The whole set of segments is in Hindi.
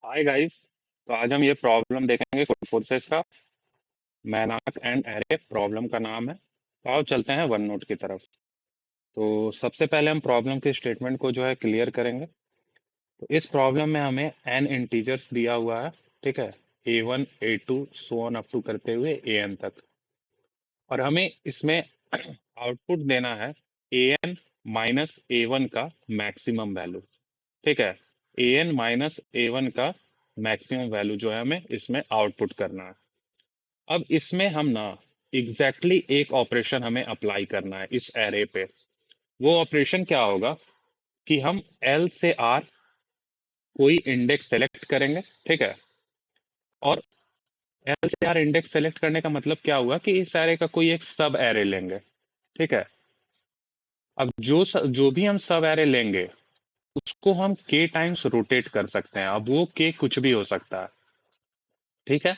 Hi guys. तो आज हम ये प्रॉब्लम देखेंगे कोड फोर्सेस का। मैनाक एंड एरे प्रॉब्लम का नाम है। तो आओ चलते हैं वन नोट की तरफ। तो सबसे पहले हम प्रॉब्लम के स्टेटमेंट को जो है क्लियर करेंगे। तो इस प्रॉब्लम में हमें एन इंटीजर्स दिया हुआ है। ठीक है, A1 A2 so on up to करते हुए An तक। और हमें इसमें आउटपुट देना है An माइनस A1 का मैक्सिमम वैल्यू। ठीक है, An माइनस A1 का मैक्सिमम वैल्यू जो है हमें इसमें आउटपुट करना है। अब इसमें हम ना एक ऑपरेशन हमें अप्लाई करना है इस एरे पे। वो ऑपरेशन क्या होगा कि हम L से R कोई इंडेक्स सेलेक्ट करेंगे। ठीक है, और L से R इंडेक्स सेलेक्ट करने का मतलब क्या हुआ कि इस एरे का कोई एक सब एरे लेंगे। ठीक है, अब जो भी हम सब एरे लेंगे उसको हम k टाइम्स रोटेट कर सकते हैं। अब वो k कुछ भी हो सकता है। ठीक है,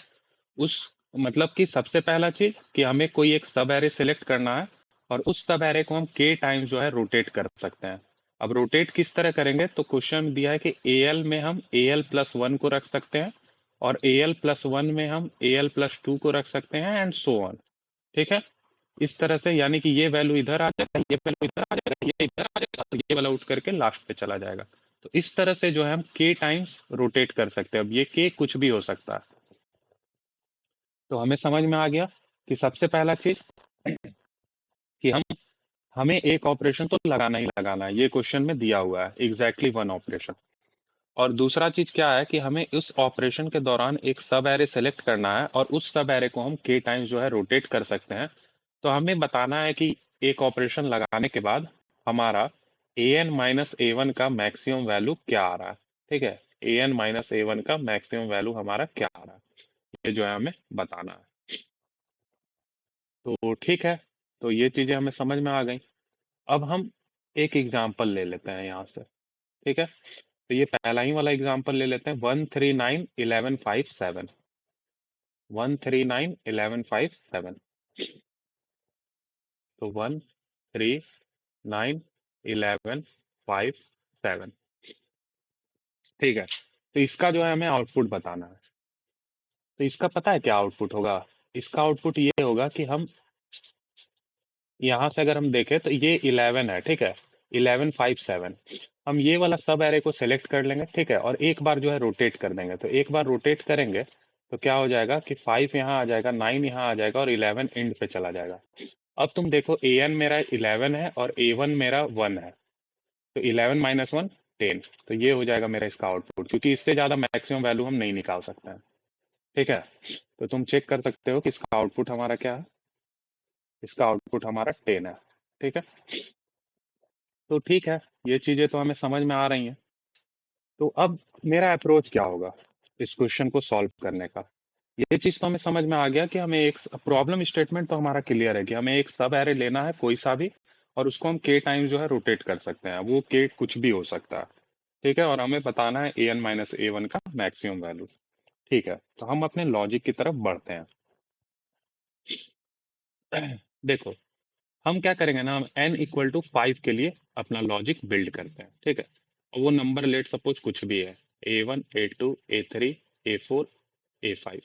उस मतलब कि सबसे पहला चीज कि हमें कोई एक सब एरे सेलेक्ट करना है और उस सब एरे को हम के टाइम जो है रोटेट कर सकते हैं। अब रोटेट किस तरह करेंगे, तो क्वेश्चन में दिया है कि एल में हम एल प्लस वन को रख सकते हैं और एल प्लस वन में हम एल प्लस टू को रख सकते हैं एंड सो ऑन। ठीक है, इस तरह से यानी कि ये वैल्यू इधर आ जाएगा, ये वैल्यू इधर आ जाएगा, ये इधर आ जाएगा, तो ये वाला उठ करके लास्ट पे चला जाएगा। तो इस तरह से जो है हम के टाइम्स रोटेट कर सकते हैं। अब ये के कुछ भी हो सकता है। तो हमें समझ में आ गया कि सबसे पहला चीज कि हमें एक ऑपरेशन तो लगाना ही लगाना है। ये क्वेश्चन में दिया हुआ है एग्जैक्टली वन ऑपरेशन। और दूसरा चीज क्या है कि हमें उस ऑपरेशन के दौरान एक सब एरे सेलेक्ट करना है और उस सब एरे को हम के टाइम्स जो है रोटेट कर सकते हैं। तो हमें बताना है कि एक ऑपरेशन लगाने के बाद हमारा an माइनस ए वन का मैक्सिमम वैल्यू क्या आ रहा है। ठीक है, an माइनस ए वन का मैक्सिमम वैल्यू हमारा क्या आ रहा है, ये जो है हमें बताना है। तो ठीक है, तो ये चीजें हमें समझ में आ गई। अब हम एक एग्जाम्पल ले लेते हैं यहाँ से। ठीक है, तो ये पहला ही वाला एग्जाम्पल ले लेते हैं 139 11 5 7। 139 11 5 7। तो 139 11 5 7। ठीक है, तो इसका जो है हमें आउटपुट बताना है। तो इसका पता है क्या आउटपुट होगा? इसका आउटपुट ये होगा कि हम यहाँ से अगर हम देखें तो ये 11 है। ठीक है, 11 5 7। हम ये वाला सब एरे को सेलेक्ट कर लेंगे। ठीक है, और एक बार जो है रोटेट कर देंगे। तो एक बार रोटेट करेंगे तो क्या हो जाएगा कि 5 यहाँ आ जाएगा, 9 यहाँ आ जाएगा और 11 एंड पे चला जाएगा। अब तुम देखो an मेरा 11 है और a1 मेरा 1 है। तो 11 माइनस वन 10। तो ये हो जाएगा मेरा इसका आउटपुट, क्योंकि इससे ज्यादा मैक्सिमम वैल्यू हम नहीं निकाल सकते हैं। ठीक है, तो तुम चेक कर सकते हो कि इसका आउटपुट हमारा क्या है। इसका आउटपुट हमारा 10 है। ठीक है, तो ठीक है, ये चीजें तो हमें समझ में आ रही हैं। तो अब मेरा अप्रोच क्या होगा इस क्वेश्चन को सॉल्व करने का? ये चीज तो हमें समझ में आ गया कि हमें एक प्रॉब्लम स्टेटमेंट तो हमारा क्लियर है कि हमें एक सब एरे लेना है कोई सा भी, और उसको हम के टाइम जो है रोटेट कर सकते हैं। वो के कुछ भी हो सकता है। ठीक है, और हमें बताना है an माइनस ए वन का मैक्सिमम वैल्यू। ठीक है, तो हम अपने लॉजिक की तरफ बढ़ते हैं। देखो, हम क्या करेंगे ना, हम n इक्वल टू 5 के लिए अपना लॉजिक बिल्ड करते हैं। ठीक है, और वो नंबर लेट सपोज कुछ भी है, A1 A2 A3 A4 A5।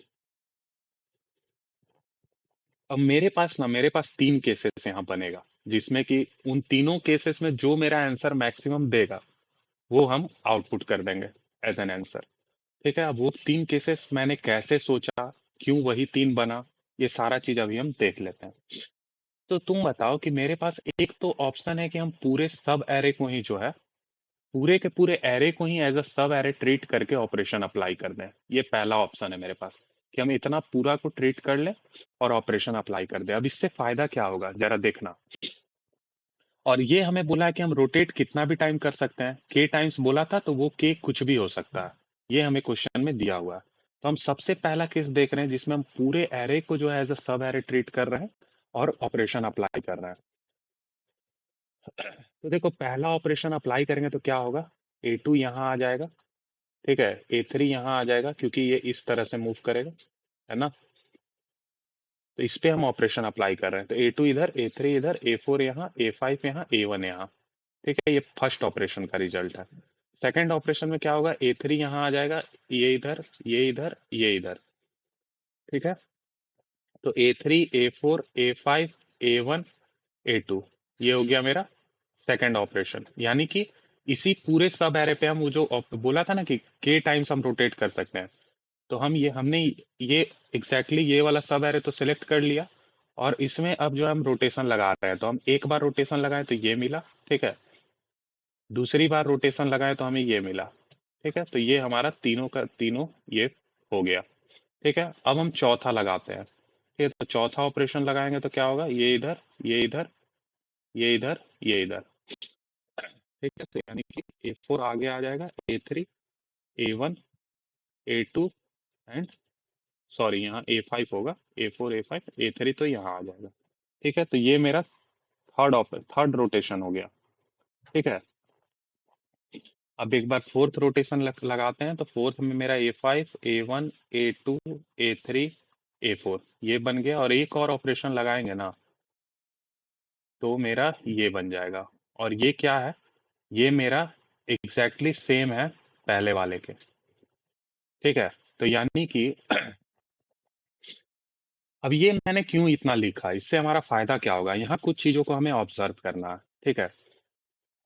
अब मेरे पास तीन केसेस यहाँ बनेगा, जिसमें कि उन तीनों केसेस में जो मेरा आंसर मैक्सिमम देगा वो हम आउटपुट कर देंगे एज एन आंसर। ठीक है, अब वो तीन केसेस मैंने कैसे सोचा, क्यों वही तीन बना, ये सारा चीज अभी हम देख लेते हैं। तो तुम बताओ कि मेरे पास एक तो ऑप्शन है कि हम पूरे सब एरे को ही जो है, पूरे के पूरे एरे को ही एज अ सब एरे ट्रीट करके ऑपरेशन अप्लाई कर दें। ये पहला ऑप्शन है मेरे पास कि हम इतना पूरा को ट्रीट कर लें और ऑपरेशन अप्लाई कर दें। अब इससे फायदा क्या होगा जरा देखना। और ये हमें बोला है कि हम रोटेट कितना भी टाइम कर सकते हैं, के टाइम्स बोला था, तो वो के कुछ भी हो सकता है। ये हमें क्वेश्चन में दिया हुआ है। तो हम सबसे पहला केस देख रहे हैं जिसमें हम पूरे एरे को जो है एज अ सब एरे ट्रीट कर रहे हैं और ऑपरेशन अप्लाई कर रहे हैं। तो देखो, पहला ऑपरेशन अप्लाई करेंगे तो क्या होगा, A2 यहाँ आ जाएगा। ठीक है, A3 यहाँ आ जाएगा क्योंकि ये इस तरह से मूव करेगा, है ना। तो इस पे हम ऑपरेशन अप्लाई कर रहे हैं। तो A2 इधर, A3 इधर, A4 यहाँ, A5 यहाँ, A1 यहाँ। ठीक है, ये फर्स्ट ऑपरेशन का रिजल्ट है। सेकंड ऑपरेशन में क्या होगा, A3 यहाँ आ जाएगा, ये इधर, ये इधर, ये इधर, ठीक है। तो A3, A4, A5, A1, A2, ये हो गया मेरा सेकंड ऑपरेशन। यानी कि इसी पूरे सब एरे पे हम वो जो बोला था ना कि k टाइम्स हम रोटेट कर सकते हैं, तो हमने ये एग्जैक्टली ये वाला सब एरे तो सिलेक्ट कर लिया, और इसमें अब जो हम रोटेशन लगा रहे हैं, तो हम एक बार रोटेशन लगाए तो ये मिला, ठीक है। दूसरी बार रोटेशन लगाए तो हमें ये मिला, ठीक है। तो ये हमारा तीनों का तीनों ये हो गया, ठीक है। अब हम चौथा लगाते हैं, ठीक है। तो चौथा ऑपरेशन लगाएंगे तो क्या होगा, ये इधर, ये इधर, ये इधर, ये इधर, ठीक है। तो यानी कि A4 आगे आ जाएगा, A3, A1, A2 and sorry यहाँ A5 होगा, A4, A5, A3 तो यहाँ आ जाएगा, ठीक है। तो ये मेरा थर्ड रोटेशन हो गया, ठीक है। अब एक बार फोर्थ रोटेशन लगाते हैं, तो फोर्थ में मेरा A5, A1, A2, A3, A4 ये बन गया, और एक और ऑपरेशन लगाएंगे ना तो मेरा ये बन जाएगा। और ये क्या है, ये मेरा एग्जैक्टली सेम है पहले वाले के, ठीक है। तो यानी कि अब ये मैंने क्यों इतना लिखा, इससे हमारा फायदा क्या होगा, यहाँ कुछ चीजों को हमें ऑब्जर्व करना है, ठीक है।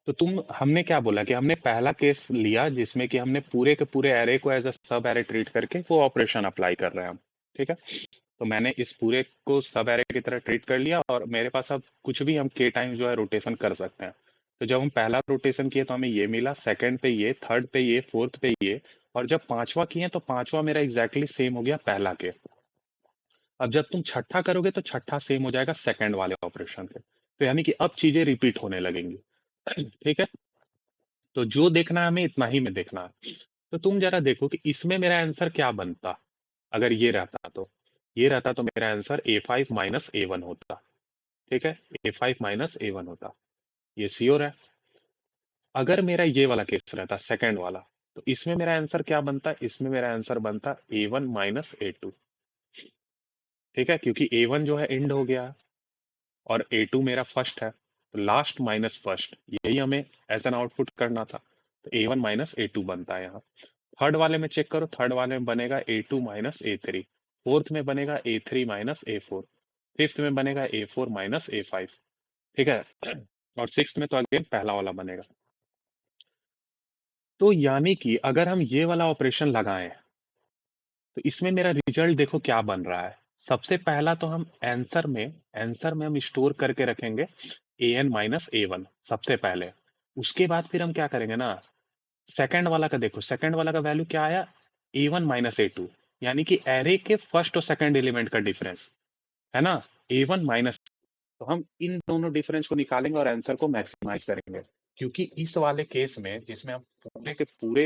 तो हमने क्या बोला कि हमने पहला केस लिया जिसमें कि हमने पूरे के पूरे एरे को एज अ सब एरे ट्रीट करके वो ऑपरेशन अप्लाई कर रहे हैं हम, ठीक है। तो मैंने इस पूरे को सब एरे की तरह ट्रीट कर लिया, और मेरे पास अब कुछ भी हम के टाइम जो है रोटेशन कर सकते हैं। तो जब हम पहला रोटेशन किए तो हमें ये मिला, सेकंड पे ये, थर्ड पे ये, फोर्थ पे ये, और जब पांचवा किए तो पांचवा मेरा एग्जैक्टली सेम हो गया पहला के। अब जब तुम छठा करोगे तो छठा सेम हो जाएगा सेकंड वाले ऑपरेशन के। तो यानी कि अब चीजें रिपीट होने लगेंगी, ठीक है। तो जो देखना है हमें इतना ही में देखना है। तो तुम जरा देखो कि इसमें मेरा आंसर क्या बनता, अगर ये रहता तो, ये रहता तो मेरा आंसर A5 माइनस A1 होता, ठीक है। A5 माइनस A1 होता, ये श्योर है। अगर मेरा ये वाला केस रहता सेकंड वाला, तो इसमें मेरा आंसर क्या बनता, इसमें मेरा आंसर बनता A1 माइनस A2, ठीक है। क्योंकि A1 जो है एंड हो गया और A2 मेरा फर्स्ट है, तो लास्ट माइनस फर्स्ट यही हमें एज एन आउटपुट करना था। तो A1 माइनस A2 बनता है यहाँ। थर्ड वाले में चेक करो, थर्ड वाले में बनेगा A2 माइनस A3, फोर्थ में बनेगा A3 माइनस A4, फिफ्थ में बनेगा A4 माइनस A5, ठीक है। और सिक्स्थ में तो अगेन पहला वाला बनेगा। तो यानी कि अगर हम ये वाला ऑपरेशन लगाएं तो इसमें मेरा रिजल्ट देखो क्या बन रहा है। सबसे पहला तो हम आंसर में हम स्टोर करके रखेंगे an माइनस A1 सबसे पहले। उसके बाद फिर हम क्या करेंगे ना, सेकंड वाला का देखो, सेकंड वाला का वैल्यू क्या आया, A1 माइनस A2, यानी कि एरे के फर्स्ट और सेकंड एलिमेंट का डिफरेंस है ना, A1 माइनस। तो हम इन दोनों डिफरेंस को निकालेंगे और आंसर को मैक्सिमाइज करेंगे। क्योंकि इस वाले केस में जिसमें हम पूरे के पूरे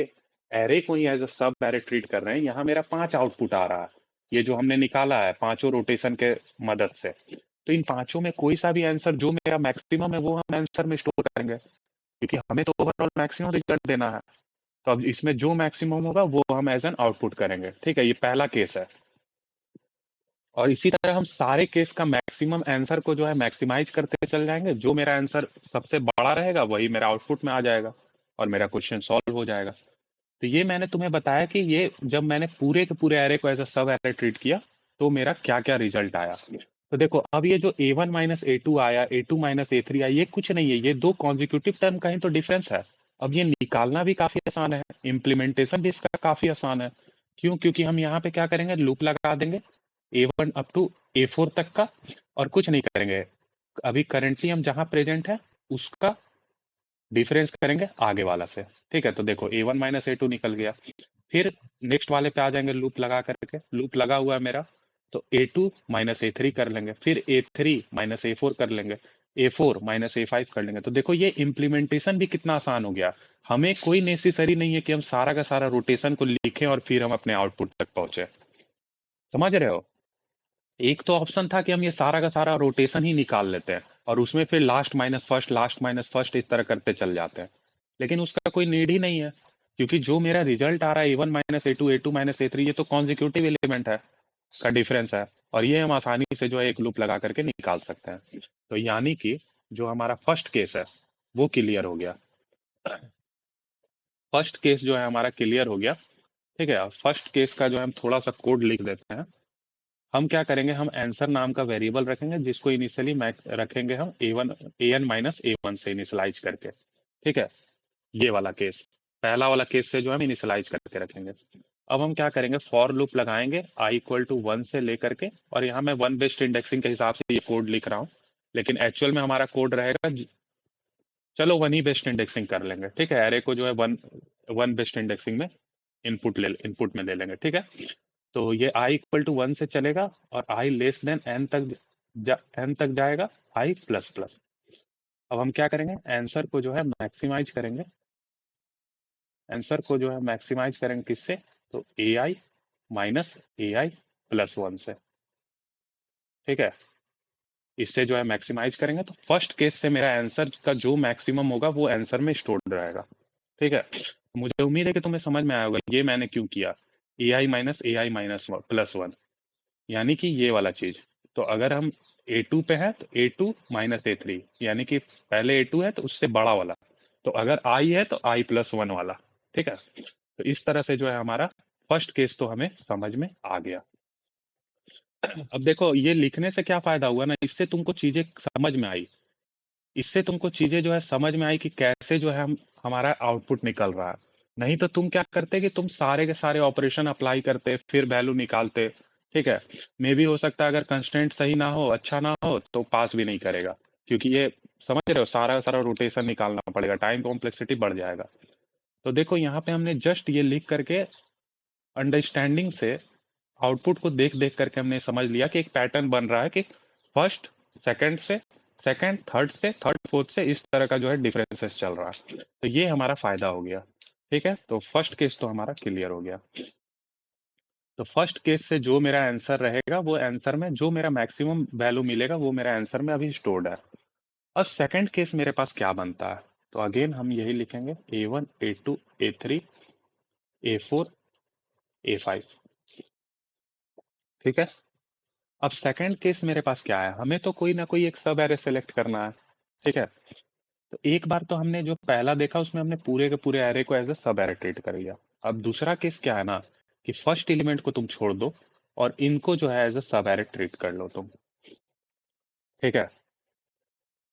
एरे को ही एज अ सब एरे ट्रीट कर रहे हैं, यहाँ मेरा 5 आउटपुट आ रहा है, ये जो हमने निकाला है पांचों रोटेशन के मदद से। तो इन पांचों में कोई सा भी आंसर जो मेरा मैक्सिमम है वो हम आंसर में स्टोर करेंगे, क्योंकि हमें तो ओवरऑल मैक्सिमम रिजल्ट देना है। तो अब इसमें जो मैक्सिमम होगा वो हम एज एन आउटपुट करेंगे, ठीक है। ये पहला केस है। और इसी तरह हम सारे केस का मैक्सिमम आंसर को जो है मैक्सिमाइज करते चल जाएंगे, जो मेरा आंसर सबसे बड़ा रहेगा वही मेरा आउटपुट में आ जाएगा और मेरा क्वेश्चन सॉल्व हो जाएगा। तो ये मैंने तुम्हें बताया कि ये जब मैंने पूरे के पूरे एरे को एज अ सब एरे ट्रीट किया तो मेरा क्या क्या रिजल्ट आया। तो देखो अब ये जो A1 माइनस A2 आया, A2 माइनस A3 आया, ये कुछ नहीं है, ये दो कॉन्जिक्यूटिव टर्म का ही तो डिफरेंस है। अब ये निकालना भी काफी आसान है, इम्प्लीमेंटेशन भी इसका काफी आसान है। क्यों, क्योंकि हम यहाँ पे क्या करेंगे, लूप लगा देंगे A1 अप टू A4 तक का, और कुछ नहीं करेंगे। अभी करेंटली हम जहां प्रेजेंट है उसका डिफरेंस करेंगे आगे वाला से, ठीक है। तो देखो A1 माइनस A2 निकल गया। फिर नेक्स्ट वाले पे आ जाएंगे लूप लगा करके, लूप लगा हुआ है मेरा, तो A2 माइनस A3 कर लेंगे, फिर A3 माइनस A4 कर लेंगे, A4 माइनस A5 कर लेंगे। तो देखो ये इम्प्लीमेंटेशन भी कितना आसान हो गया। हमें कोई नेसेसरी नहीं है कि हम सारा का सारा रोटेशन को लिखें और फिर हम अपने आउटपुट तक पहुंचे। समझ रहे हो, एक तो ऑप्शन था कि हम ये सारा का सारा रोटेशन ही निकाल लेते हैं और उसमें फिर last minus first, last minus first इस तरह करते चल जाते हैं, लेकिन उसका कोई नीड ही नहीं है। क्योंकि जो मेरा रिजल्ट आ रहा है A1 minus A2, A2 minus A3, ये तो कॉन्जिक्यूटिव एलिमेंट है का डिफरेंस है, और ये हम आसानी से जो है एक लूप लगा करके निकाल सकते हैं। तो यानी कि जो हमारा फर्स्ट केस है वो क्लियर हो गया। फर्स्ट केस जो है हमारा क्लियर हो गया। ठीक है, फर्स्ट केस का जो है हम थोड़ा सा कोड लिख देते हैं। हम क्या करेंगे, हम आंसर नाम का वेरिएबल रखेंगे जिसको इनिशियली रखेंगे हम an माइनस a1 से इनिशियलाइज करके। ठीक है, ये वाला केस, पहला वाला केस से जो हम इनिशियलाइज करके रखेंगे। अब हम क्या करेंगे, फॉर लूप लगाएंगे i इक्वल टू 1 से लेकर के, और यहाँ मैं वन बेस्ड इंडेक्सिंग के हिसाब से ये कोड लिख रहा हूँ, लेकिन एक्चुअल में हमारा कोड रहेगा चलो वन ही बेस्ड इंडेक्सिंग कर लेंगे। ठीक है, एरे को जो है वन वन बेस्ड इंडेक्सिंग में इनपुट में ले लेंगे। ठीक है, तो ये i इक्वल टू 1 से चलेगा और i लेस देन n तक n तक जाएगा i प्लस प्लस। अब हम क्या करेंगे, आंसर को जो है मैक्सिमाइज करेंगे, आंसर को जो है मैक्सिमाइज करेंगे किससे, तो ai माइनस ai प्लस 1 से। ठीक है, इससे जो है मैक्सिमाइज करेंगे तो फर्स्ट केस से मेरा आंसर का जो मैक्सिमम होगा वो आंसर में स्टोर्ड रहेगा। ठीक है, मुझे उम्मीद है कि तुम्हें समझ में आया होगा ये मैंने क्यों किया, ai माइनस प्लस 1, यानी कि ये वाला चीज। तो अगर हम A2 पे है तो A2 माइनस A3, यानी कि पहले A2 है तो उससे बड़ा वाला, तो अगर I है तो I प्लस 1 वाला। ठीक है, तो इस तरह से जो है हमारा फर्स्ट केस तो हमें समझ में आ गया। अब देखो ये लिखने से क्या फायदा हुआ ना, इससे तुमको चीजें समझ में आई, इससे तुमको चीजें जो है समझ में आई कि कैसे जो है हम हमारा आउटपुट निकल रहा है। नहीं तो तुम क्या करते कि तुम सारे के सारे ऑपरेशन अप्लाई करते फिर वैल्यू निकालते। ठीक है, मे भी हो सकता है अगर कंस्ट्रेंट सही ना हो, अच्छा ना हो, तो पास भी नहीं करेगा, क्योंकि ये समझ रहे हो सारा का सारा रोटेशन निकालना पड़ेगा, टाइम कॉम्प्लेक्सिटी बढ़ जाएगा। तो देखो यहाँ पे हमने जस्ट ये लिख करके अंडरस्टैंडिंग से आउटपुट को देख देख करके हमने समझ लिया कि एक पैटर्न बन रहा है कि फर्स्ट सेकंड से, सेकंड थर्ड से, थर्ड फोर्थ से, इस तरह का जो है डिफरेंसेस चल रहा है। तो ये हमारा फायदा हो गया। ठीक है, तो फर्स्ट केस तो हमारा क्लियर हो गया। तो फर्स्ट केस से जो मेरा आंसर रहेगा वो आंसर में जो मेरा मैक्सिमम वैल्यू मिलेगा वो मेरा आंसर में अभी स्टोर्ड है। अब सेकंड केस मेरे पास क्या बनता है, तो अगेन हम यही लिखेंगे A1 A2 A3 A4 A5। ठीक है, अब सेकंड केस मेरे पास क्या है, हमें तो कोई ना कोई एक सब एरे सेलेक्ट करना है। ठीक है, तो एक बार तो हमने जो पहला देखा उसमें हमने पूरे के पूरे एरे को एज अ सब एरे ट्रीट कर लिया। अब दूसरा केस क्या है ना, कि फर्स्ट एलिमेंट को तुम छोड़ दो और इनको जो है एज अ सब एरे ट्रीट कर लो तुम। ठीक है,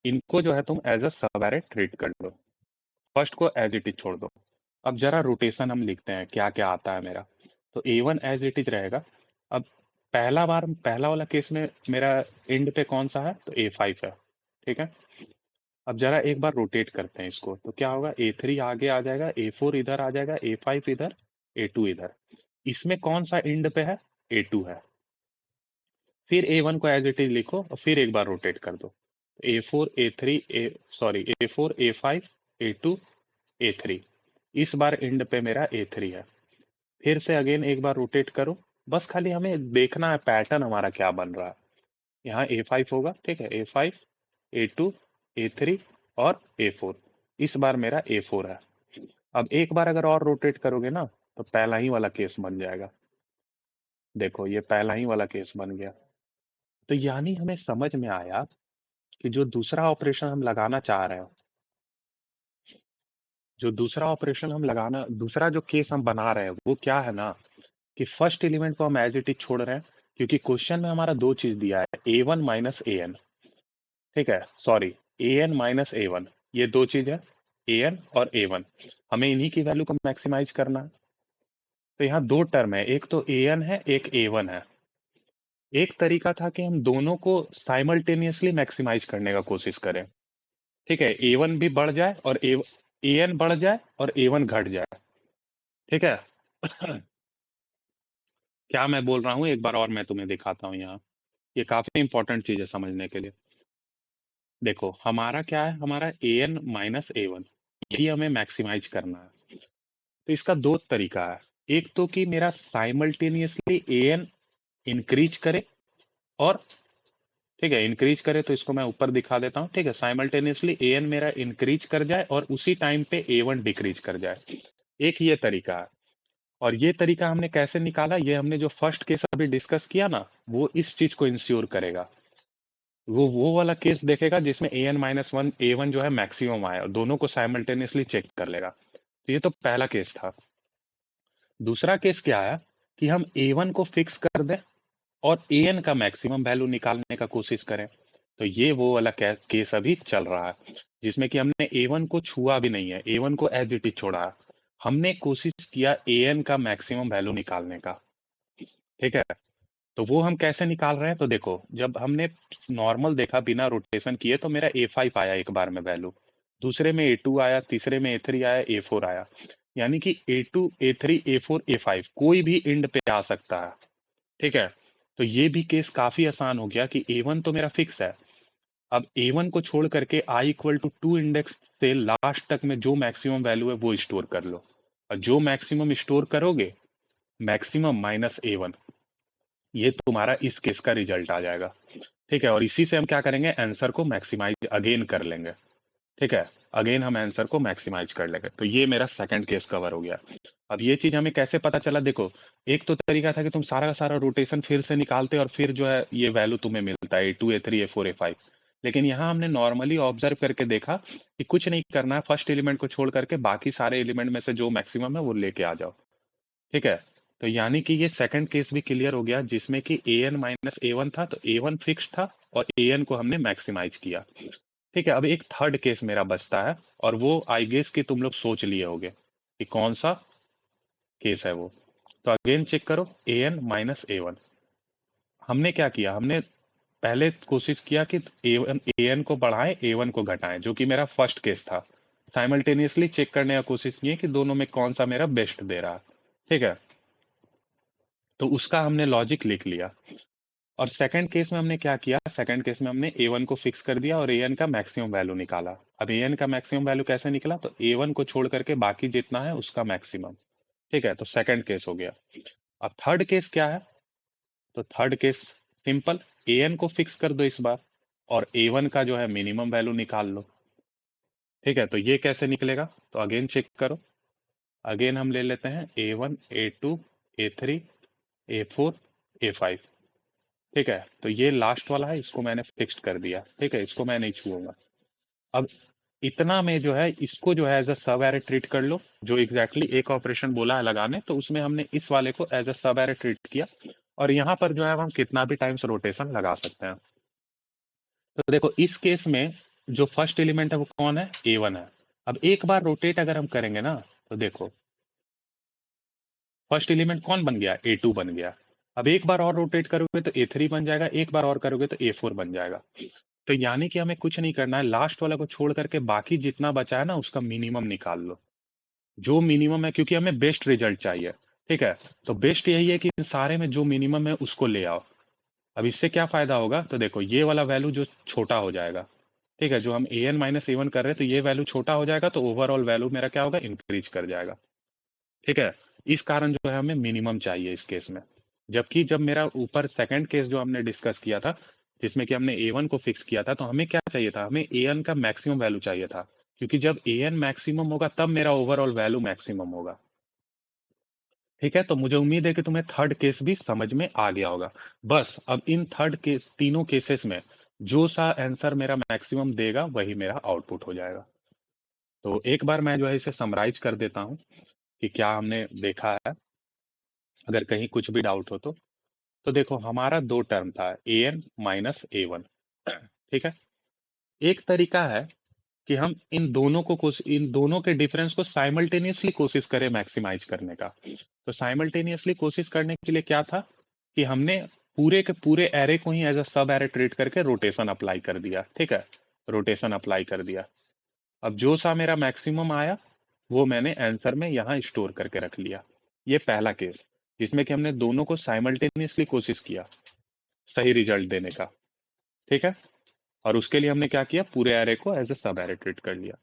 इनको जो है तुम एज अ सब एरे ट्रीट कर लो, फर्स्ट को एज इट इज छोड़ दो। अब जरा रोटेशन हम लिखते हैं क्या क्या आता है मेरा। तो A1 एज इट इज रहेगा। अब पहला वाला केस में मेरा एंड पे कौन सा है, तो A5 है। ठीक है, अब जरा एक बार रोटेट करते हैं इसको, तो क्या होगा, A3 आगे आ जाएगा, A4 इधर आ जाएगा, A5 इधर, A2 इधर। इसमें कौन सा एंड पे है, A2 है। फिर A1 को एज इट इज लिखो और फिर एक बार रोटेट कर दो, A4 A3 A4 A5 A2 A3। इस बार एंड पे मेरा A3 है। फिर से अगेन एक बार रोटेट करो, बस खाली हमें देखना है पैटर्न हमारा क्या बन रहा है। यहाँ A5 होगा, ठीक है, A5 A2 A3 और A4। इस बार मेरा A4 है। अब एक बार अगर और रोटेट करोगे ना तो पहला ही वाला केस बन जाएगा। देखो ये पहला ही वाला केस बन गया। तो यानी हमें समझ में आया कि जो दूसरा ऑपरेशन हम लगाना चाह रहे हो, जो दूसरा ऑपरेशन हम लगाना, दूसरा जो केस हम बना रहे हैं वो क्या है ना, कि फर्स्ट एलिमेंट को हम एज इट इज छोड़ रहे हैं, क्योंकि क्वेश्चन में हमारा दो चीज दिया है, A1 माइनस AN। ठीक है, सॉरी, AN माइनस A1, ये दो चीज है, AN और A1। हमें इन्हीं की वैल्यू को मैक्सिमाइज करना है। तो यहाँ दो टर्म है, एक तो AN है, एक A1 है। एक तरीका था कि हम दोनों को साइमल्टेनियसली मैक्सिमाइज करने का कोशिश करें। ठीक है, A1 भी बढ़ जाए और AN बढ़ जाए और A1 घट जाए। ठीक है क्या मैं बोल रहा हूँ, एक बार और मैं तुम्हें दिखाता हूँ यहाँ, ये काफी इंपॉर्टेंट चीज है समझने के लिए। देखो हमारा क्या है, हमारा AN माइनस A1, यही हमें मैक्सिमाइज करना है। तो इसका दो तरीका है, एक तो कि मेरा साइमल्टेनियसली AN इंक्रीज करे, और ठीक है इंक्रीज करे तो इसको मैं ऊपर दिखा देता हूँ। ठीक है, साइमल्टेनियसली AN मेरा इंक्रीज कर जाए और उसी टाइम पे A1 डिक्रीज कर जाए, एक ये तरीका है। और ये तरीका हमने कैसे निकाला, ये हमने जो फर्स्ट केस अभी डिस्कस किया ना, वो इस चीज को इंश्योर करेगा। वो वाला केस देखेगा जिसमें AN माइनस 1 A1 जो है मैक्सिमम आया, और दोनों को साइमल्टेनियसली चेक कर लेगा। तो ये तो पहला केस था। दूसरा केस क्या है कि हम A1 को फिक्स कर दें और AN का मैक्सिमम वैल्यू निकालने का कोशिश करें। तो ये वो वाला केस अभी चल रहा है जिसमें कि हमने A1 को छुआ भी नहीं है, A1 को एज इट इज छोड़ा है। हमने कोशिश किया AN का मैक्सिमम वैल्यू निकालने का। ठीक है, तो वो हम कैसे निकाल रहे हैं? तो देखो, जब हमने नॉर्मल देखा बिना रोटेशन किए तो मेरा A5 आया एक बार में वैल्यू, दूसरे में A2 आया, तीसरे में A3 आया, A4 आया। यानी कि A2, A3, A4, A5 कोई भी इंड पे आ सकता है। ठीक है, तो ये भी केस काफी आसान हो गया कि A1 तो मेरा फिक्स है। अब A1 को छोड़ करके I इक्वल टू 2 इंडेक्स से लास्ट तक में जो मैक्सिमम वैल्यू है वो स्टोर कर लो, और जो मैक्सिमम स्टोर करोगे, मैक्सिमम माइनस A1, ये तुम्हारा इस केस का रिजल्ट आ जाएगा। ठीक है, और इसी से हम क्या करेंगे, आंसर को मैक्सिमाइज अगेन कर लेंगे। ठीक है, अगेन हम आंसर को मैक्सिमाइज कर लेंगे। तो ये मेरा सेकंड केस कवर हो गया। अब ये चीज हमें कैसे पता चला? देखो, एक तो तरीका था कि तुम सारा का सारा रोटेशन फिर से निकालते और फिर जो है ये वैल्यू तुम्हें मिलता है A2, A3, A4, A5। लेकिन यहाँ हमने नॉर्मली ऑब्जर्व करके देखा कि कुछ नहीं करना है, फर्स्ट एलिमेंट को छोड़ करके बाकी सारे एलिमेंट में से जो मैक्सिमम है वो लेके आ जाओ। ठीक है, तो यानी कि ये सेकंड केस भी क्लियर हो गया जिसमें कि AN माइनस A1 था, तो A1 फिक्स था और AN को हमने मैक्सिमाइज किया। ठीक है, अब एक थर्ड केस मेरा बचता है, और वो आई गेस कि तुम लोग सोच लिए होगे कि कौन सा केस है वो। तो अगेन चेक करो, AN माइनस A1। हमने क्या किया, हमने पहले कोशिश किया कि AN को बढ़ाएं, A1 को घटाएं, जो कि मेरा फर्स्ट केस था। साइमल्टेनियसली चेक करने का कोशिश किए कि दोनों में कौन सा मेरा बेस्ट दे रहा है। ठीक है, तो उसका हमने लॉजिक लिख लिया। और सेकंड केस में हमने क्या किया, सेकंड केस में हमने A1 को फिक्स कर दिया और AN का मैक्सिमम वैल्यू निकाला। अब AN का मैक्सिमम वैल्यू कैसे निकला? तो A1 को छोड़ करके बाकी जितना है उसका मैक्सिमम। ठीक है, तो सेकंड केस हो गया। अब थर्ड केस क्या है? तो थर्ड केस सिंपल, AN को फिक्स कर दो इस बार और A1 का जो है मिनिमम वैल्यू निकाल लो। ठीक है, तो ये कैसे निकलेगा? तो अगेन चेक करो, अगेन हम ले लेते हैं A1, A2, A3, A4, A5। ठीक है, तो ये लास्ट वाला है, इसको मैंने फिक्स्ड कर दिया। ठीक है, इसको मैं नहीं छूऊंगा। अब इतना में जो है इसको जो है एज अ सब एरे ट्रीट कर लो, जो एग्जैक्टली एक ऑपरेशन बोला है लगाने, तो उसमें हमने इस वाले को एज अ सब एरे ट्रीट किया। और यहाँ पर जो है हम कितना भी टाइम्स रोटेशन लगा सकते हैं। तो देखो, इस केस में जो फर्स्ट एलिमेंट है वो कौन है? A1 है। अब एक बार रोटेट अगर हम करेंगे ना, तो देखो फर्स्ट एलिमेंट कौन बन गया? A2 बन गया। अब एक बार और रोटेट करोगे तो A3 बन जाएगा, एक बार और करोगे तो A4 बन जाएगा। तो यानी कि हमें कुछ नहीं करना है, लास्ट वाला को छोड़ करके बाकी जितना बचा है ना उसका मिनिमम निकाल लो, जो मिनिमम है, क्योंकि हमें बेस्ट रिजल्ट चाहिए। ठीक है, तो बेस्ट यही है कि इन सारे में जो मिनिमम है उसको ले आओ। अब इससे क्या फायदा होगा? तो देखो, ये वाला वैल्यू जो छोटा हो जाएगा। ठीक है, जो हम AN माइनस A1 कर रहे हैं तो ये वैल्यू छोटा हो जाएगा, तो ओवरऑल वैल्यू मेरा क्या होगा? इंक्रीज कर जाएगा। ठीक है, इस कारण जो है हमें मिनिमम चाहिए इस केस में। जबकि जब मेरा ऊपर सेकंड केस जो हमने डिस्कस किया था, जिसमें कि हमने A1 को फिक्स किया था, तो हमें क्या चाहिए था? हमें AN का मैक्सिमम वैल्यू चाहिए था, क्योंकि जब AN मैक्सिमम होगा तब मेरा ओवरऑल वैल्यू मैक्सिमम होगा। ठीक है, तो मुझे उम्मीद है कि तुम्हें थर्ड केस भी समझ में आ गया होगा। बस अब इन थर्ड केस, तीनों केसेस में जो सा आंसर मेरा मैक्सिमम देगा वही मेरा आउटपुट हो जाएगा। तो एक बार मैं जो है इसे समराइज कर देता हूँ कि क्या हमने देखा है, अगर कहीं कुछ भी डाउट हो तो। देखो, हमारा दो टर्म था, AN माइनस A1। ठीक है, एक तरीका है कि हम इन दोनों के डिफरेंस को साइमल्टेनियसली कोशिश करें मैक्सिमाइज करने का। तो साइमल्टेनियसली कोशिश करने के लिए क्या था कि हमने पूरे के पूरे एरे को ही एज अ सब एरे ट्रीट करके रोटेशन अप्लाई कर दिया। ठीक है, रोटेशन अप्लाई कर दिया। अब जो सा मेरा मैक्सिमम आया वो मैंने आंसर में यहाँ स्टोर करके रख लिया। ये पहला केस जिसमें कि हमने दोनों को साइमल्टेनियसली कोशिश किया सही रिजल्ट देने का। ठीक है, और उसके लिए हमने क्या किया, पूरे एरे को एज ए सब एरे ट्रीट कर लिया।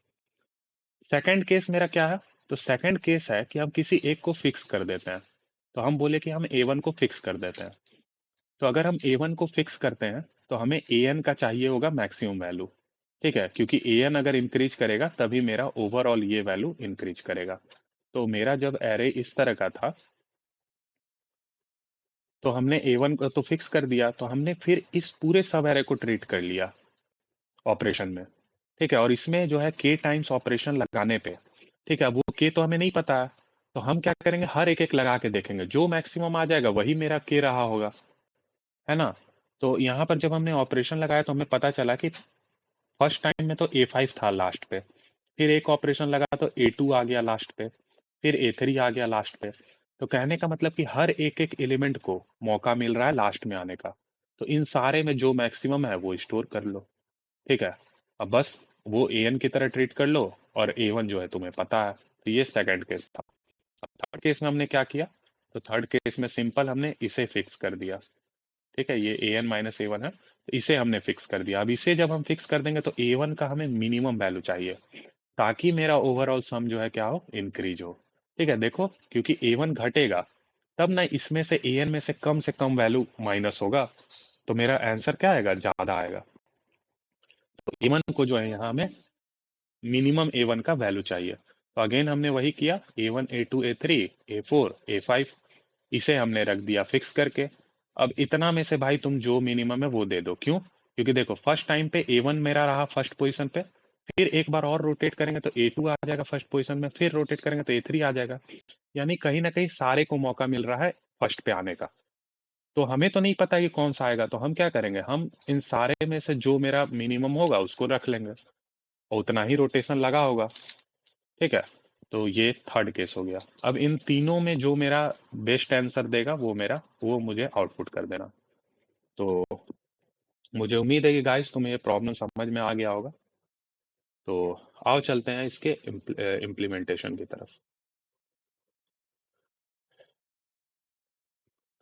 सेकंड केस मेरा क्या है? तो सेकंड केस है कि हम किसी एक को फिक्स कर देते हैं। तो हम बोले कि हम A1 को फिक्स कर देते हैं। तो अगर हम A1 को फिक्स करते हैं तो हमें AN का चाहिए होगा मैक्सिमम वैल्यू। ठीक है, क्योंकि AN अगर इंक्रीज करेगा तभी मेरा ओवरऑल ये वैल्यू इंक्रीज करेगा। तो मेरा जब एरे इस तरह का था तो हमने A1 को तो फिक्स कर दिया, तो हमने फिर इस पूरे सब एरे को ट्रीट कर लिया ऑपरेशन में। ठीक है, और इसमें जो है K टाइम्स ऑपरेशन लगाने पे, ठीक है, वो के तो हमें नहीं पता है, तो हम क्या करेंगे, हर एक एक लगा के देखेंगे, जो मैक्सिमम आ जाएगा वही मेरा के रहा होगा, है ना। तो यहाँ पर जब हमने ऑपरेशन लगाया तो हमें पता चला कि फर्स्ट टाइम में तो A5 था लास्ट पे, फिर एक ऑपरेशन लगा तो A2 आ गया लास्ट पे, फिर A3 आ गया लास्ट पे। तो कहने का मतलब कि हर एक एक एलिमेंट को मौका मिल रहा है लास्ट में आने का। तो इन सारे में जो मैक्सिमम है वो स्टोर कर लो। ठीक है, अब बस वो an की तरह ट्रीट कर लो, और A1 जो है तुम्हें पता है। तो ये सेकंड केस था। अब थर्ड केस में हमने क्या किया, तो थर्ड केस में सिंपल हमने इसे फिक्स कर दिया। ठीक है, ये an माइनस A1 है, तो इसे हमने फिक्स कर दिया। अब इसे जब हम फिक्स कर देंगे तो A1 का हमें मिनिमम वैल्यू चाहिए, ताकि मेरा ओवरऑल सम जो है क्या हो, इंक्रीज हो। ठीक है, देखो क्योंकि A1 घटेगा तब ना इसमें से an में से कम वैल्यू माइनस होगा, तो मेरा आंसर क्या आएगा, ज्यादा आएगा। तो A1 को जो है यहाँ हमें मिनिमम A1 का वैल्यू चाहिए। तो अगेन हमने वही किया, A1 A2 A3 A4 A5, इसे हमने रख दिया फिक्स करके। अब इतना में से भाई तुम जो मिनिमम है वो दे दो। क्यों, क्योंकि देखो फर्स्ट टाइम पे A1 मेरा रहा फर्स्ट पोजीशन पे, फिर एक बार और रोटेट करेंगे तो A2 आ जाएगा फर्स्ट पोजीशन में, फिर रोटेट करेंगे तो A3 आ जाएगा। यानी कहीं ना कहीं सारे को मौका मिल रहा है फर्स्ट पे आने का। तो हमें तो नहीं पता कि कौन सा आएगा, तो हम क्या करेंगे, हम इन सारे में से जो मेरा मिनिमम होगा उसको रख लेंगे, और उतना ही रोटेशन लगा होगा। ठीक है, तो ये थर्ड केस हो गया। अब इन तीनों में जो मेरा बेस्ट आंसर देगा वो मुझे आउटपुट कर देना। तो मुझे उम्मीद है कि गाइस तुम्हें ये प्रॉब्लम समझ में आ गया होगा। तो आओ चलते हैं इसके इम्प्लीमेंटेशन की तरफ।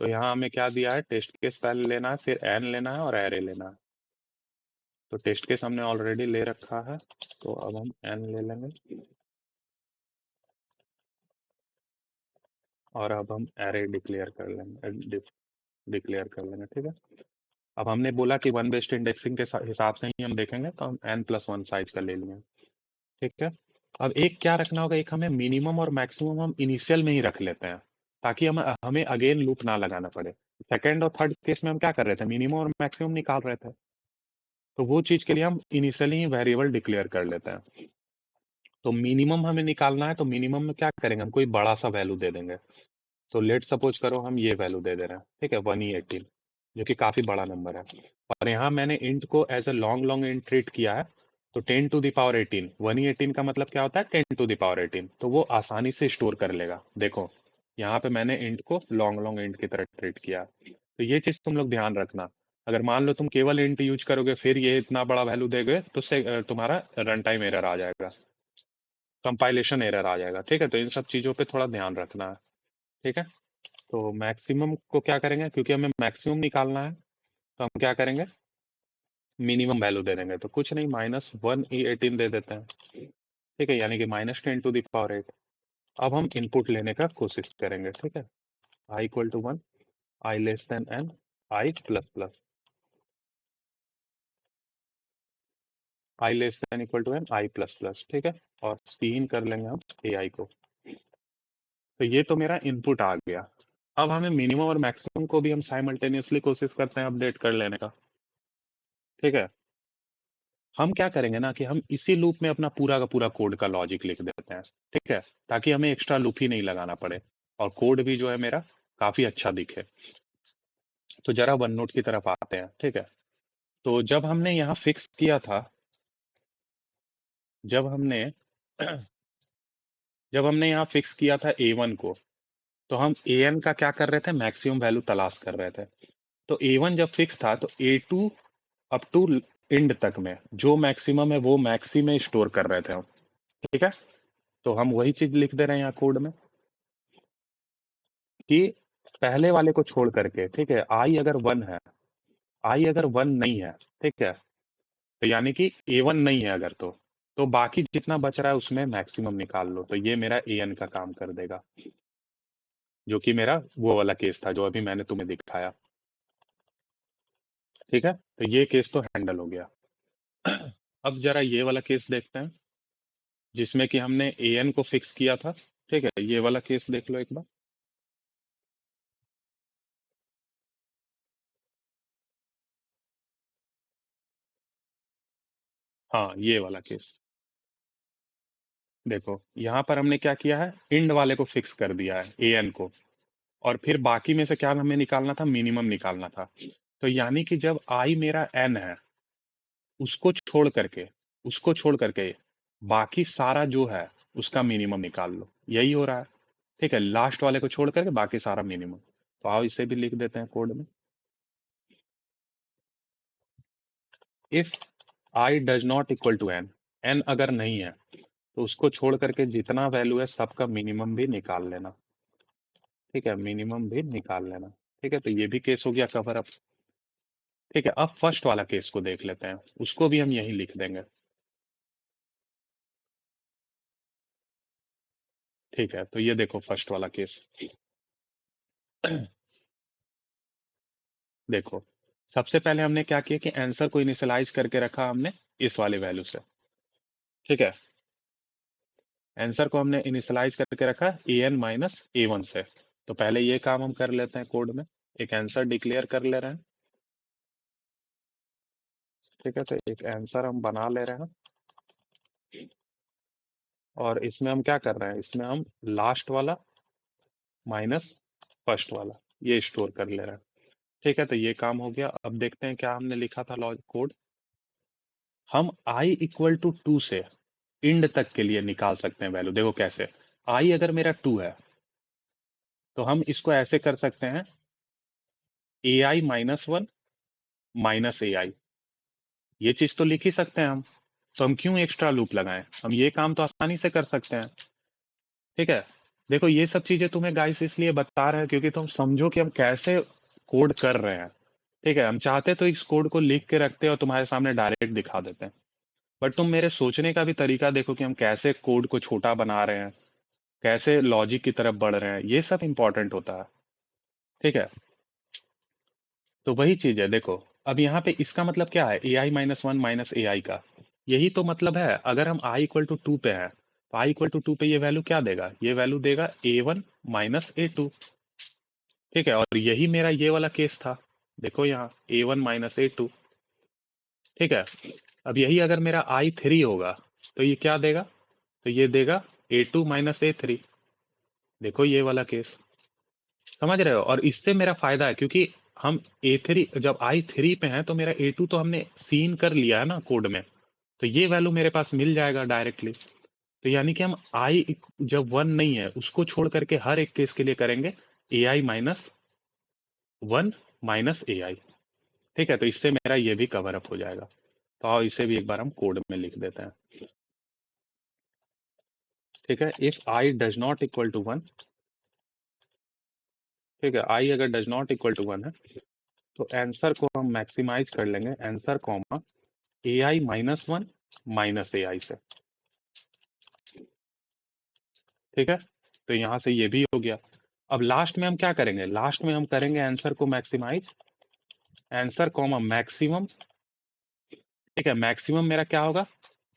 तो यहाँ हमें क्या दिया है, टेस्ट केस पहले लेना है, फिर एन लेना है और एरे लेना है। तो टेस्ट केस हमने ऑलरेडी ले रखा है, तो अब हम एन ले लेंगे, और अब हम एरे डिक्लेयर कर लेंगे, डिक्लेयर कर लेंगे। ठीक है, अब हमने बोला कि वन बेस्ड इंडेक्सिंग के हिसाब से ही हम देखेंगे, तो हम n+1 साइज का ले लिए। ठीक है, अब एक क्या रखना होगा, एक हमें मिनिमम और मैक्सिमम हम इनिशियल में ही रख लेते हैं, ताकि हमें हमें अगेन लूप ना लगाना पड़े। सेकेंड और थर्ड केस में हम क्या कर रहे थे, मिनिमम और मैक्सिमम निकाल रहे थे, तो वो चीज के लिए हम इनिशियली ही वेरिएबल डिक्लेयर कर लेते हैं। तो मिनिमम हमें निकालना है, तो मिनिमम में क्या करेंगे, हम कोई बड़ा सा वैल्यू दे देंगे। तो लेट सपोज करो हम ये वैल्यू दे दे रहे हैं, ठीक है, 118, जो कि काफी बड़ा नंबर है। और यहाँ मैंने इंट को as a long long int treat किया है। तो 10⁻18, 118 का मतलब क्या होता है, 10⁻18, तो वो आसानी से स्टोर कर लेगा। देखो यहाँ पे मैंने इंट को लॉन्ग लॉन्ग इंट की तरह ट्रीट किया। तो ये चीज तुम लोग ध्यान रखना। अगर मान लो तुम केवल इंट यूज करोगे फिर ये इतना बड़ा वैल्यू देगे, तो तुम्हारा रन टाइम एरर आ जाएगा, कंपाइलेशन एरर आ जाएगा। ठीक है, तो इन सब चीजों पे थोड़ा ध्यान रखना है। ठीक है, तो मैक्सिमम को क्या करेंगे, क्योंकि हमें मैक्सिमम निकालना है, तो हम क्या करेंगे, मिनिमम वैल्यू दे देंगे। तो कुछ नहीं, -1e18 दे देते हैं। ठीक है, यानी कि -10⁸ अब हम इनपुट लेने का कोशिश करेंगे। ठीक है, i = 1, i<n, i plus plus, i<n = n, i plus plus. ठीक है, और सीन कर लेंगे हम ai को। तो ये तो मेरा इनपुट आ गया। अब हमें मिनिमम और मैक्सिमम को भी हम साइमल्टेनियसली कोशिश करते हैं अपडेट कर लेने का। ठीक है, हम क्या करेंगे ना कि हम इसी लूप में अपना पूरा का पूरा कोड का लॉजिक लिख देते हैं। ठीक है, ताकि हमें एक्स्ट्रा लूप ही नहीं लगाना पड़े, और कोड भी जो है मेरा काफी अच्छा दिखे। तो जरा वन नोट की तरफ आते हैं। ठीक है, तो जब हमने जब हमने यहाँ फिक्स किया था A1 को, तो हम an का क्या कर रहे थे, मैक्सिमम वैल्यू तलाश कर रहे थे। तो A1 जब फिक्स था तो A2 अप टू एंड तक में जो मैक्सिमम है वो मैक्सी में स्टोर कर रहे थे हम। ठीक है, तो हम वही चीज लिख दे रहे हैं यहाँ कोड में, कि पहले वाले को छोड़ करके, ठीक है, आई अगर वन नहीं है, ठीक है, तो यानी कि A1 नहीं है अगर, तो बाकी जितना बच रहा है उसमें मैक्सिमम निकाल लो, तो ये मेरा an का काम कर देगा, जो कि मेरा वो वाला केस था जो अभी मैंने तुम्हें दिखाया। ठीक है, तो ये केस तो हैंडल हो गया। अब जरा ये वाला केस देखते हैं, जिसमें कि हमने an को फिक्स किया था। ठीक है, ये वाला केस देख लो एक बार। हाँ, ये वाला केस। देखो यहाँ पर हमने क्या किया है, इंड वाले को फिक्स कर दिया है, ए एन को, और फिर बाकी में से क्या हमें निकालना था, मिनिमम निकालना था। तो यानी कि जब आई मेरा एन है, उसको छोड़ करके उसको छोड़ करके बाकी सारा जो है उसका मिनिमम निकाल लो, यही हो रहा है। ठीक है, लास्ट वाले को छोड़ करके बाकी सारा मिनिमम। तो आओ इसे भी लिख देते हैं कोड में। If i does not equal to n, n अगर नहीं है तो उसको छोड़ करके जितना वैल्यू है सबका मिनिमम भी निकाल लेना। ठीक है, मिनिमम भी निकाल लेना। ठीक है, तो ये भी केस हो गया कवर अप। ठीक है, अब फर्स्ट वाला केस को देख लेते हैं, उसको भी हम यहीं लिख देंगे। ठीक है, तो ये देखो फर्स्ट वाला केस। देखो, सबसे पहले हमने क्या किया कि आंसर को इनिशियलाइज करके रखा हमने इस वाले वैल्यू से। ठीक है, आंसर को हमने इनिशियलाइज करके रखा A N minus A one से। तो पहले ये काम हम कर लेते हैं कोड में, एक आंसर डिक्लेयर कर ले रहे हैं। ठीक है, तो एक आंसर हम बना ले रहे हैं, और इसमें हम क्या कर रहे हैं, इसमें हम लास्ट वाला माइनस फर्स्ट वाला ये स्टोर कर ले रहे हैं। ठीक है, तो ये काम हो गया। अब देखते हैं क्या हमने लिखा था लॉजिक कोड। हम आई इक्वल टू टू से इंड तक के लिए निकाल सकते हैं वैल्यू। देखो कैसे, आई अगर मेरा टू है तो हम इसको ऐसे कर सकते हैं, ए i minus one minus a आई, ये चीज तो लिख ही सकते हैं हम। तो हम क्यों एक्स्ट्रा लूप लगाएं, हम ये काम तो आसानी से कर सकते हैं। ठीक है, देखो ये सब चीजें तुम्हें गाइस इसलिए बता रहे हैं क्योंकि तुम समझो कि हम कैसे कोड कर रहे हैं। ठीक है, हम चाहते तो इस कोड को लिख के रखते और तुम्हारे सामने डायरेक्ट दिखा देते हैं, बट तुम मेरे सोचने का भी तरीका देखो कि हम कैसे कोड को छोटा बना रहे हैं, कैसे लॉजिक की तरफ बढ़ रहे हैं, ये सब इंपॉर्टेंट होता है। ठीक है, तो वही चीज है। देखो, अब यहाँ पे इसका मतलब क्या है, ए i minus one minus a आई का, यही तो मतलब है। अगर हम आई इक्वल टू टू पे है तो आई इक्वल टू टू पे ये वैल्यू क्या देगा, ये वैल्यू देगा ए वन माइनस ए टू। ठीक है, और यही मेरा ये वाला केस था। देखो यहाँ ए वन माइनस ए टू। ठीक है, अब यही अगर मेरा आई थ्री होगा तो ये क्या देगा, तो ये देगा ए टू माइनस ए थ्री। देखो ये वाला केस, समझ रहे हो। और इससे मेरा फायदा है क्योंकि हम ए थ्री जब आई थ्री पे हैं तो मेरा ए टू तो हमने सीन कर लिया है ना कोड में, तो ये वैल्यू मेरे पास मिल जाएगा डायरेक्टली। तो यानी कि हम आई जब वन नहीं है उसको छोड़ करके हर एक केस के लिए करेंगे ए i minus one minus a आई। ठीक है, तो इससे मेरा ये भी कवर अप हो जाएगा। तो आओ इसे भी एक बार हम कोड में लिख देते हैं। ठीक है, if i does not equal to one. ठीक है, आई अगर does not equal to one है तो आंसर को हम मैक्सिमाइज कर लेंगे, answer comma a i minus one minus a i से। ठीक है, तो यहां से ये भी हो गया। अब लास्ट में हम क्या करेंगे, लास्ट में हम करेंगे आंसर को मैक्सिमाइज, आंसर कॉमा मैक्सिमम। ठीक है, मैक्सिमम मेरा क्या होगा,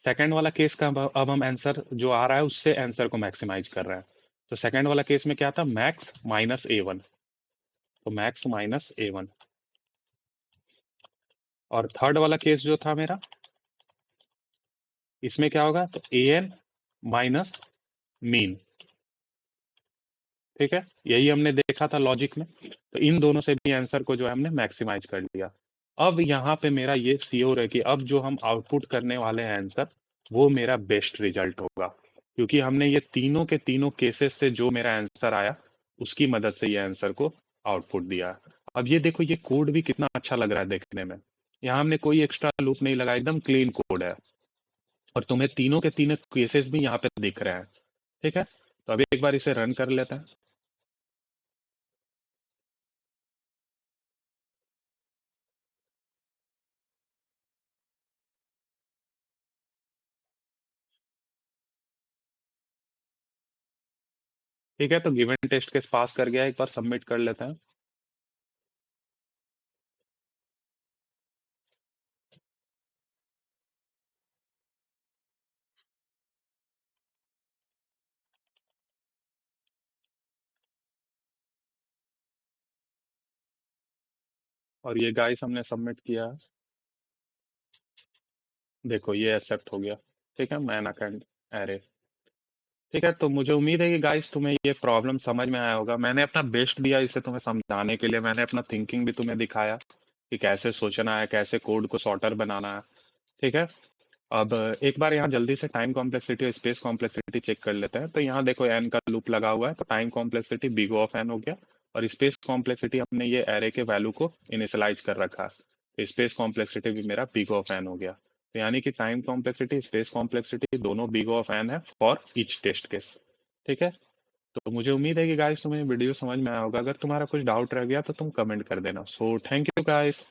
सेकंड वाला केस का अब हम आंसर जो आ रहा है उससे आंसर को मैक्सिमाइज कर रहे हैं। तो सेकंड वाला केस में क्या था, मैक्स माइनस ए वन, तो मैक्स माइनस ए वन। और थर्ड वाला केस जो था मेरा, इसमें क्या होगा, तो ए एन माइनस मीन। ठीक है, यही हमने देखा था लॉजिक में। तो इन दोनों से भी आंसर को जो है हमने मैक्सिमाइज कर लिया। अब यहाँ पे मेरा ये श्योर है कि अब जो हम आउटपुट करने वाले हैं आंसर, वो मेरा बेस्ट रिजल्ट होगा, क्योंकि हमने ये तीनों के तीनों केसेस से जो मेरा आंसर आया उसकी मदद से ये आंसर को आउटपुट दिया। अब ये देखो, ये कोड भी कितना अच्छा लग रहा है देखने में। यहाँ हमने कोई एक्स्ट्रा लूप नहीं लगाया, एकदम क्लीन कोड है, और तुम्हें तीनों के तीनों केसेस भी यहाँ पे दिख रहे हैं। ठीक है, तो अभी एक बार इसे रन कर लेते हैं। ठीक है, तो गिवन टेस्ट केस पास कर गया, एक बार सबमिट कर लेते हैं। और ये गाइस हमने सबमिट किया है। देखो ये एक्सेप्ट हो गया। ठीक है, मैन अकाउंट एरे। ठीक है, तो मुझे उम्मीद है कि गाइस तुम्हें ये प्रॉब्लम समझ में आया होगा। मैंने अपना बेस्ट दिया इसे तुम्हें समझाने के लिए, मैंने अपना थिंकिंग भी तुम्हें दिखाया कि कैसे सोचना है, कैसे कोड को सॉर्टर बनाना है। ठीक है। अब एक बार यहाँ जल्दी से टाइम कॉम्प्लेक्सिटी और स्पेस कॉम्प्लेक्सिटी चेक कर लेते हैं। तो यहाँ देखो एन का लूप लगा हुआ है, तो time complexity big of n हो गया, और स्पेस कॉम्प्लेक्सिटी हमने ये एरे के वैल्यू को इनिशियलाइज कर रखा है, तो स्पेस कॉम्प्लेक्सिटी भी मेरा बिग ऑफ एन हो गया। तो यानी कि टाइम कॉम्प्लेक्सिटी स्पेस कॉम्प्लेक्सिटी दोनों बिग ऑफ एन है फॉर ईच टेस्ट केस। ठीक है। तो मुझे उम्मीद है कि गाइस तुम्हें वीडियो समझ में आया होगा। अगर तुम्हारा कुछ डाउट रह गया तो तुम कमेंट कर देना। So thank you guys.